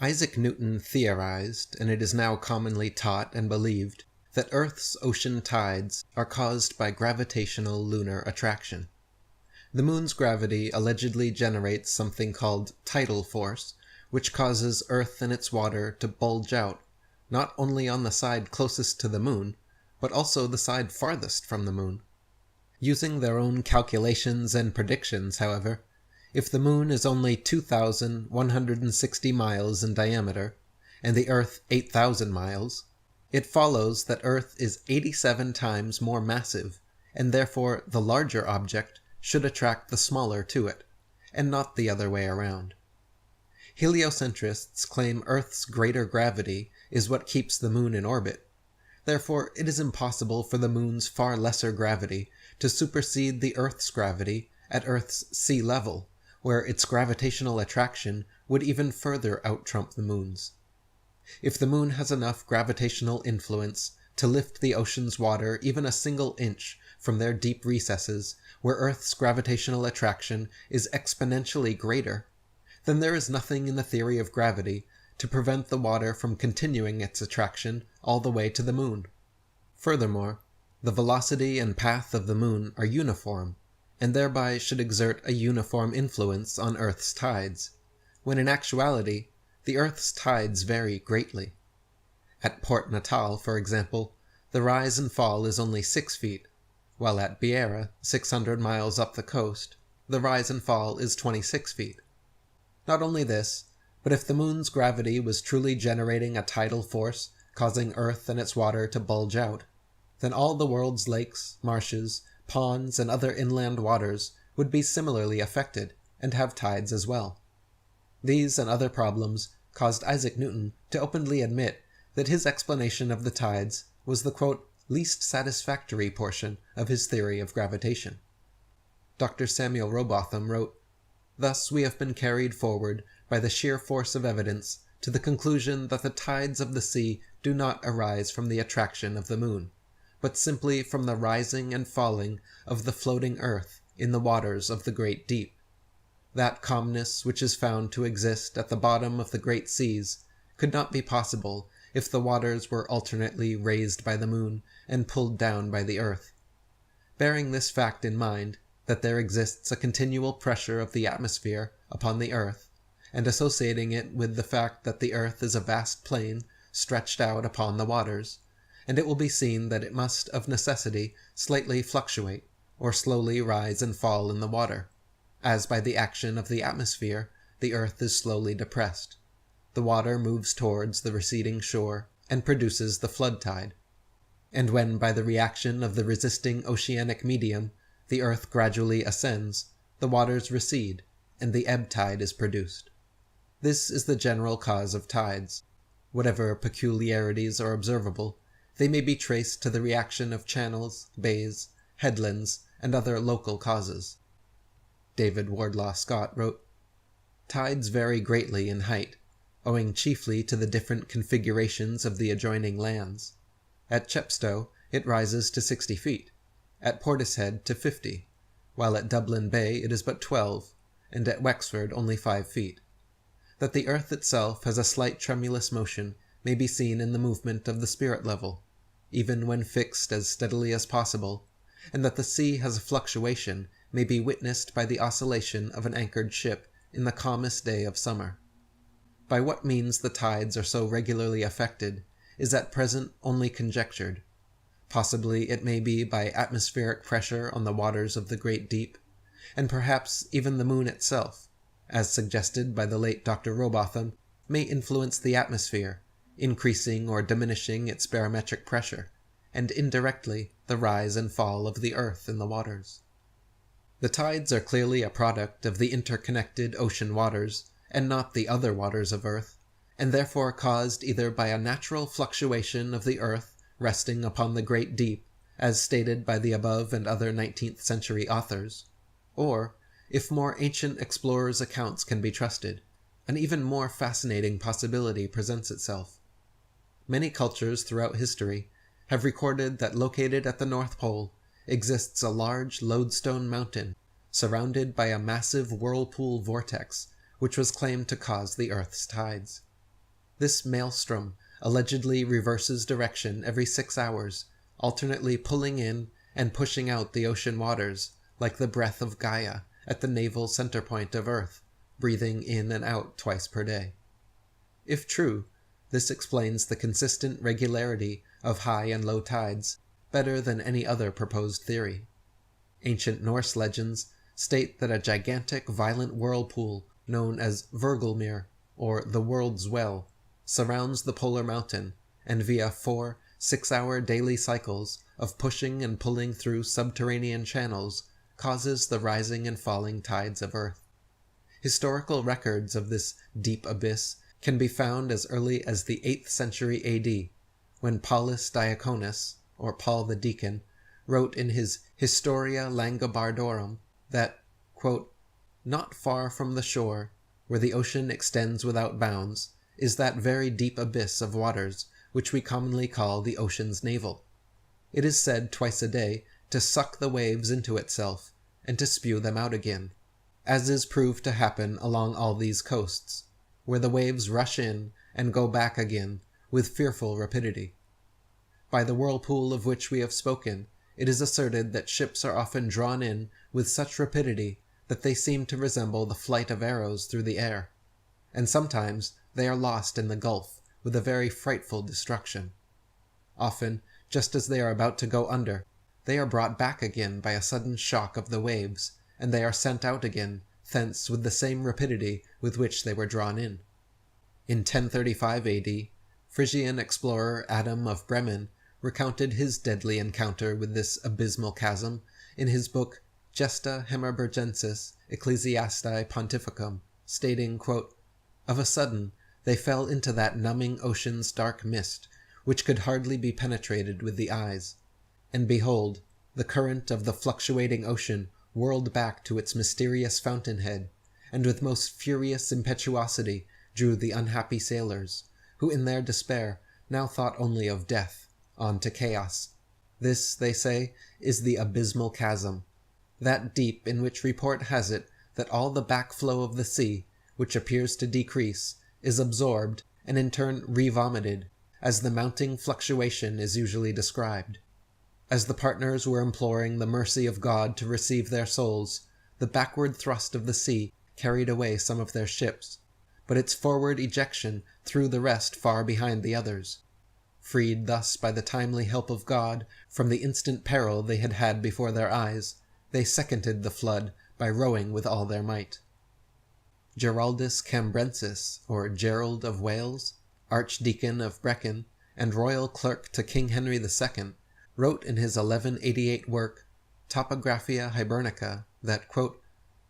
Isaac Newton theorized, and it is now commonly taught and believed, that Earth's ocean tides are caused by gravitational lunar attraction. The moon's gravity allegedly generates something called tidal force, which causes Earth and its water to bulge out, not only on the side closest to the moon, but also the side farthest from the moon. Using their own calculations and predictions, however, if the moon is only 2,160 miles in diameter, and the Earth 8,000 miles, it follows that Earth is 87 times more massive, and therefore the larger object should attract the smaller to it, and not the other way around. Heliocentrists claim Earth's greater gravity is what keeps the moon in orbit. Therefore, it is impossible for the moon's far lesser gravity to supersede the Earth's gravity at Earth's sea level, where its gravitational attraction would even further out-trump the moon's. If the moon has enough gravitational influence to lift the ocean's water even a single inch from their deep recesses, where Earth's gravitational attraction is exponentially greater, then there is nothing in the theory of gravity to prevent the water from continuing its attraction all the way to the moon. Furthermore, the velocity and path of the moon are uniform, and thereby should exert a uniform influence on Earth's tides, when in actuality, the Earth's tides vary greatly. At Port Natal, for example, the rise and fall is only 6 feet, while at Beira, 600 miles up the coast, the rise and fall is 26 feet. Not only this, but if the moon's gravity was truly generating a tidal force causing Earth and its water to bulge out, then all the world's lakes, marshes, ponds, and other inland waters would be similarly affected and have tides as well. These and other problems caused Isaac Newton to openly admit that his explanation of the tides was the, quote, least satisfactory portion of his theory of gravitation. Dr. Samuel Rowbotham wrote, "Thus we have been carried forward by the sheer force of evidence to the conclusion that the tides of the sea do not arise from the attraction of the moon, but simply from the rising and falling of the floating earth in the waters of the great deep. That calmness which is found to exist at the bottom of the great seas could not be possible if the waters were alternately raised by the moon and pulled down by the earth. Bearing this fact in mind, that there exists a continual pressure of the atmosphere upon the earth, and associating it with the fact that the earth is a vast plain stretched out upon the waters, and it will be seen that it must of necessity slightly fluctuate, or slowly rise and fall in the water, as by the action of the atmosphere the earth is slowly depressed. The water moves towards the receding shore, and produces the flood tide. And when by the reaction of the resisting oceanic medium the earth gradually ascends, the waters recede, and the ebb tide is produced. This is the general cause of tides. Whatever peculiarities are observable, they may be traced to the reaction of channels, bays, headlands, and other local causes." David Wardlaw Scott wrote, "Tides vary greatly in height, owing chiefly to the different configurations of the adjoining lands. At Chepstow it rises to 60 feet, at Portishead to 50, while at Dublin Bay it is but 12, and at Wexford only 5 feet. That the earth itself has a slight tremulous motion may be seen in the movement of the spirit level, even when fixed as steadily as possible, and that the sea has a fluctuation may be witnessed by the oscillation of an anchored ship in the calmest day of summer. By what means the tides are so regularly affected is at present only conjectured. Possibly it may be by atmospheric pressure on the waters of the great deep, and perhaps even the moon itself, as suggested by the late Dr. Rowbotham, may influence the atmosphere, increasing or diminishing its barometric pressure, and indirectly the rise and fall of the earth in the waters. The tides are clearly a product of the interconnected ocean waters, and not the other waters of earth, and therefore caused either by a natural fluctuation of the earth resting upon the great deep, as stated by the above and other 19th century authors, or, if more ancient explorers' accounts can be trusted, an even more fascinating possibility presents itself. Many cultures throughout history have recorded that located at the North Pole exists a large lodestone mountain surrounded by a massive whirlpool vortex which was claimed to cause the Earth's tides. This maelstrom allegedly reverses direction every 6 hours, alternately pulling in and pushing out the ocean waters, like the breath of Gaia at the naval center point of Earth, breathing in and out twice per day. If true, this explains the consistent regularity of high and low tides better than any other proposed theory. Ancient Norse legends state that a gigantic violent whirlpool known as Vergelmir, or the World's Well, surrounds the polar mountain, and via 4 6-hour daily cycles of pushing and pulling through subterranean channels causes the rising and falling tides of Earth. Historical records of this deep abyss can be found as early as the 8th century AD, when Paulus Diaconus, or Paul the Deacon, wrote in his Historia Langobardorum that, quote, "Not far from the shore, where the ocean extends without bounds, is that very deep abyss of waters which we commonly call the ocean's navel. It is said twice a day to suck the waves into itself, and to spew them out again, as is proved to happen along all these coasts, where the waves rush in and go back again with fearful rapidity. By the whirlpool of which we have spoken, it is asserted that ships are often drawn in with such rapidity that they seem to resemble the flight of arrows through the air, and sometimes they are lost in the gulf with a very frightful destruction. Often, just as they are about to go under, they are brought back again by a sudden shock of the waves, and they are sent out again thence with the same rapidity with which they were drawn in. In 1035 AD, Frisian explorer Adam of Bremen recounted his deadly encounter with this abysmal chasm in his book Gesta Hemerbergensis Ecclesiastae Pontificum, stating, quote, "Of a sudden they fell into that numbing ocean's dark mist, which could hardly be penetrated with the eyes. And behold, the current of the fluctuating ocean whirled back to its mysterious fountainhead, and with most furious impetuosity drew the unhappy sailors, who in their despair now thought only of death, on to chaos. This, they say, is the abysmal chasm, that deep in which report has it that all the backflow of the sea, which appears to decrease, is absorbed and in turn revomited, as the mounting fluctuation is usually described. As the partners were imploring the mercy of God to receive their souls, the backward thrust of the sea carried away some of their ships, but its forward ejection threw the rest far behind the others. Freed thus by the timely help of God from the instant peril they had had before their eyes, they seconded the flood by rowing with all their might." Geraldus Cambrensis, or Gerald of Wales, Archdeacon of Brecon, and royal clerk to King Henry II, wrote in his 1188 work, Topographia Hibernica, that, quote,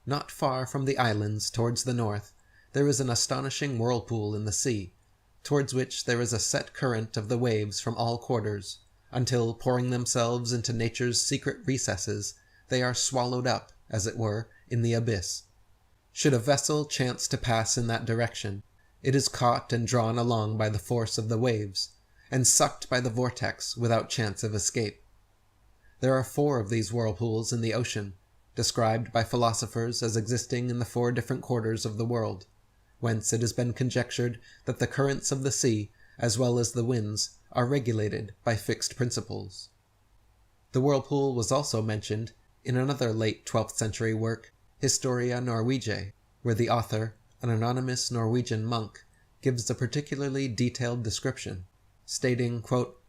"Not far from the islands towards the north, there is an astonishing whirlpool in the sea, towards which there is a set current of the waves from all quarters, until, pouring themselves into nature's secret recesses, they are swallowed up, as it were, in the abyss. Should a vessel chance to pass in that direction, it is caught and drawn along by the force of the waves, and sucked by the vortex without chance of escape. There are 4 of these whirlpools in the ocean, described by philosophers as existing in the 4 different quarters of the world, whence it has been conjectured that the currents of the sea, as well as the winds, are regulated by fixed principles." The whirlpool was also mentioned in another late 12th century work, Historia Norwegiae, where the author, an anonymous Norwegian monk, gives a particularly detailed description, stating, quote,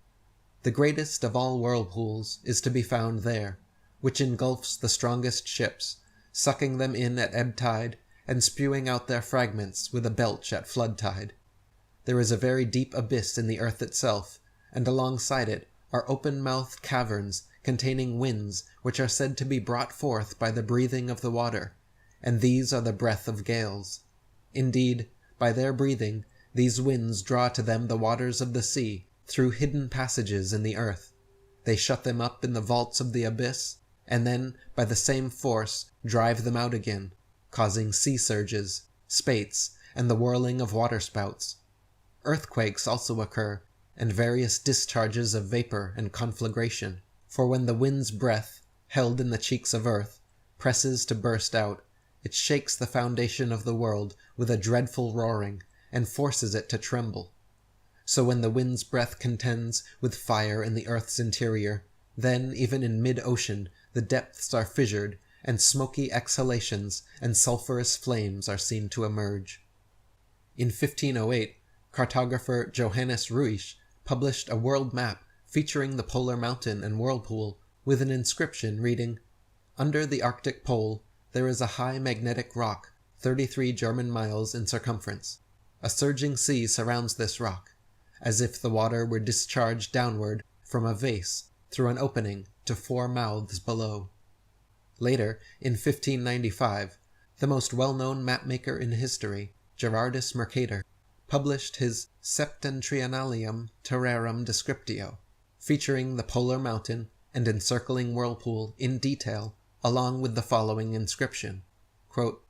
"The greatest of all whirlpools is to be found there, which engulfs the strongest ships, sucking them in at ebb tide, and spewing out their fragments with a belch at flood tide. There is a very deep abyss in the earth itself, and alongside it are open-mouthed caverns containing winds which are said to be brought forth by the breathing of the water, and these are the breath of gales. Indeed, by their breathing, these winds draw to them the waters of the sea through hidden passages in the earth. They shut them up in the vaults of the abyss, and then, by the same force, drive them out again, causing sea surges, spates, and the whirling of waterspouts. Earthquakes also occur, and various discharges of vapor and conflagration, for when the wind's breath, held in the cheeks of earth, presses to burst out, it shakes the foundation of the world with a dreadful roaring, and forces it to tremble. So when the wind's breath contends with fire in the earth's interior, then even in mid-ocean the depths are fissured, and smoky exhalations and sulphurous flames are seen to emerge. In 1508, cartographer Johannes Ruisch published a world map featuring the polar mountain and whirlpool with an inscription reading, "Under the Arctic Pole there is a high magnetic rock 33 German miles in circumference. A surging sea surrounds this rock, as if the water were discharged downward from a vase through an opening to 4 mouths below." Later, in 1595, the most well-known mapmaker in history, Gerardus Mercator, published his Septentrionalium Terrarum Descriptio, featuring the polar mountain and encircling whirlpool in detail, along with the following inscription, quote,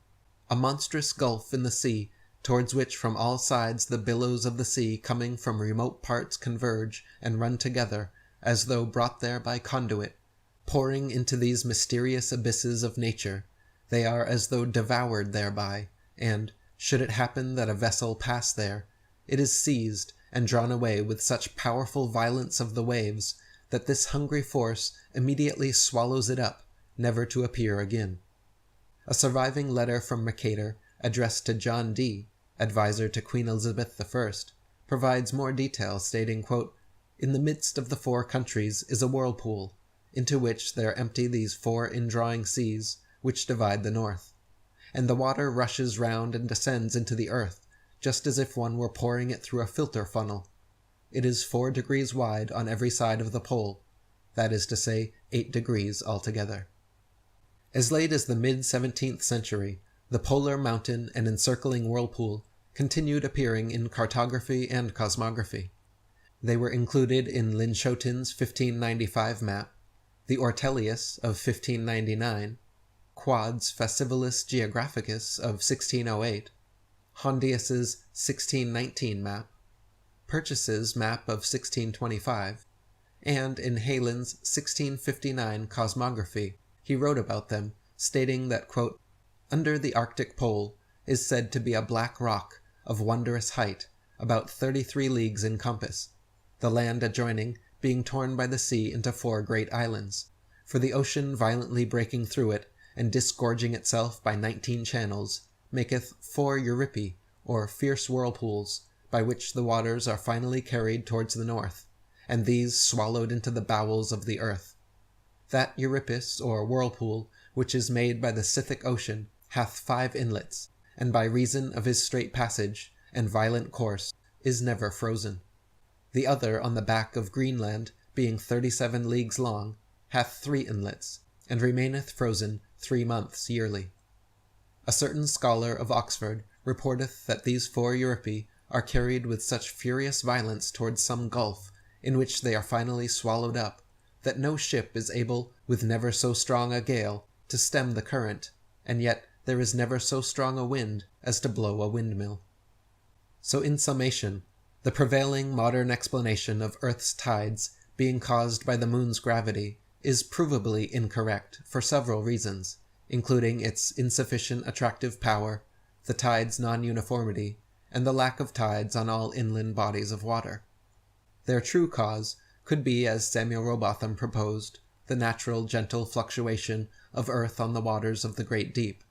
"A monstrous gulf in the sea, towards which from all sides the billows of the sea coming from remote parts converge and run together, as though brought there by conduit, pouring into these mysterious abysses of nature, they are as though devoured thereby, and, should it happen that a vessel pass there, it is seized and drawn away with such powerful violence of the waves, that this hungry force immediately swallows it up, never to appear again." A surviving letter from Mercator, addressed to John Dee, advisor to Queen Elizabeth I, provides more detail, stating, quote, "In the midst of the 4 countries is a whirlpool, into which there empty these 4 indrawing seas, which divide the north. And the water rushes round and descends into the earth, just as if one were pouring it through a filter funnel. It is 4 degrees wide on every side of the pole, that is to say, 8 degrees altogether." As late as the mid-17th century, the polar mountain and encircling whirlpool continued appearing in cartography and cosmography. They were included in Linschoten's 1595 map, the Ortelius of 1599, Quad's Fasciculus Geographicus of 1608, Hondius's 1619 map, Purchas's map of 1625, and in Heylyn's 1659 cosmography he wrote about them, stating that, quote, "Under the Arctic Pole is said to be a black rock of wondrous height, about 33 leagues in compass, the land adjoining being torn by the sea into 4 great islands, for the ocean violently breaking through it, and disgorging itself by 19 channels, maketh 4 Euripi, or fierce whirlpools, by which the waters are finally carried towards the north, and these swallowed into the bowels of the earth. That Euripus, or whirlpool, which is made by the Scythic Ocean, hath 5 inlets, and by reason of his straight passage and violent course is never frozen. The other on the back of Greenland, being 37 leagues long, hath 3 inlets, and remaineth frozen 3 months yearly. A certain scholar of Oxford reporteth that these 4 Euripi are carried with such furious violence towards some gulf, in which they are finally swallowed up, that no ship is able, with never so strong a gale, to stem the current, and yet there is never so strong a wind as to blow a windmill. So in summation, the prevailing modern explanation of Earth's tides being caused by the moon's gravity is provably incorrect for several reasons, including its insufficient attractive power, the tide's non-uniformity, and the lack of tides on all inland bodies of water. Their true cause could be, as Samuel Rowbotham proposed, the natural gentle fluctuation of Earth on the waters of the great deep.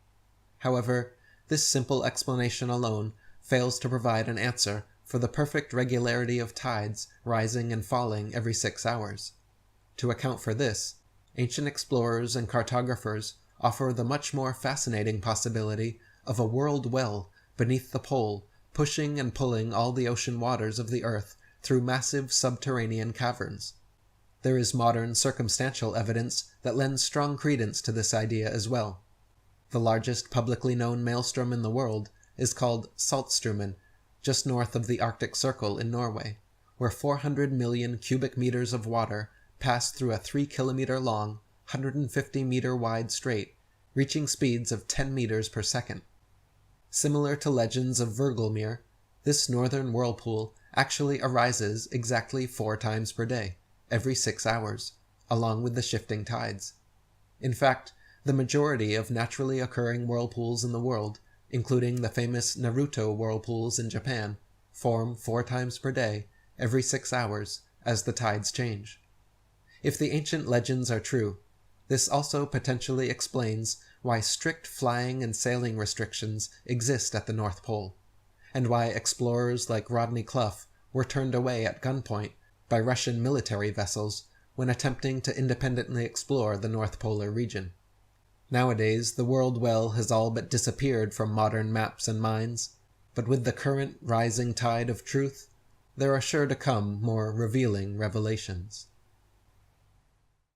However, this simple explanation alone fails to provide an answer for the perfect regularity of tides rising and falling every 6 hours. To account for this, ancient explorers and cartographers offer the much more fascinating possibility of a world well beneath the pole, pushing and pulling all the ocean waters of the earth through massive subterranean caverns. There is modern circumstantial evidence that lends strong credence to this idea as well. The largest publicly known maelstrom in the world is called Saltstraumen, just north of the Arctic Circle in Norway, where 400 million cubic meters of water pass through a 3-kilometer long, 150-meter wide strait, reaching speeds of 10 meters per second. Similar to legends of Virgelmere, this northern whirlpool actually arises exactly 4 times per day, every 6 hours, along with the shifting tides. In fact, the majority of naturally occurring whirlpools in the world including the famous Naruto whirlpools in Japan, form 4 times per day, every 6 hours, as the tides change. If the ancient legends are true, this also potentially explains why strict flying and sailing restrictions exist at the North Pole, and why explorers like Rodney Clough were turned away at gunpoint by Russian military vessels when attempting to independently explore the North Polar region. Nowadays, the world well has all but disappeared from modern maps and minds, but with the current rising tide of truth, there are sure to come more revealing revelations.